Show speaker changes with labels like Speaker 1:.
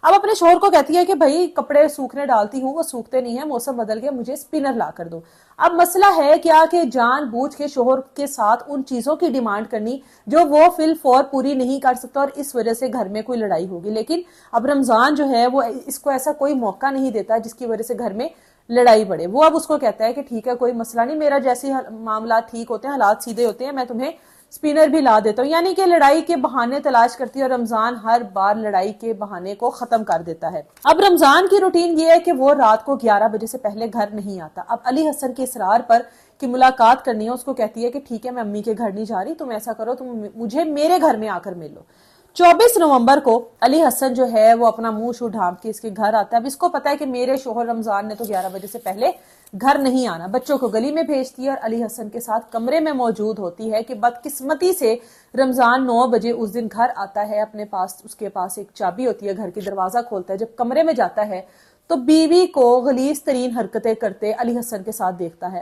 Speaker 1: अब अपने शोहर को कहती है कि भाई कपड़े सूखने डालती हूँ, वो सूखते नहीं है, मौसम बदल गया, मुझे स्पिनर ला कर दो। अब मसला है क्या कि जानबूझ के शोहर के साथ उन चीजों की डिमांड करनी जो वो फिल फौर पूरी नहीं कर सकता, और इस वजह से घर में कोई लड़ाई होगी। लेकिन अब रमजान जो है वो इसको ऐसा कोई मौका नहीं देता जिसकी वजह से घर में लड़ाई बढ़े। वो अब उसको कहता है कि ठीक है, कोई मसला नहीं, मेरा जैसे मामला ठीक होते हैं, हालात सीधे होते हैं, मैं तुम्हें स्पिनर भी ला देता हूँ। यानी कि लड़ाई के बहाने तलाश करती है, और रमजान हर बार लड़ाई के बहाने को खत्म कर देता है। अब रमजान की रूटीन ये है कि वो रात को 11 बजे से पहले घर नहीं आता। अब अली हसन के इसरार पर कि मुलाकात करनी है, उसको कहती है कि ठीक है, मैं अम्मी के घर नहीं जा रही, तुम ऐसा करो, तुम मुझे मेरे घर में आकर मिल लो। 24 नवंबर को अली हसन जो है वो अपना मुंह शू ढांप के इसके घर आता है। अब इसको पता है कि मेरे शोहर रमजान ने तो 11 बजे से पहले घर नहीं आना। बच्चों को गली में भेजती है और अली हसन के साथ कमरे में मौजूद होती है कि बदकिस्मती से रमजान 9 बजे उस दिन घर आता है। अपने पास उसके पास एक चाबी होती है, घर की दरवाजा खोलता है। जब कमरे में जाता है तो बीवी को गलीज तरीन हरकतें करते अली हसन के साथ देखता है।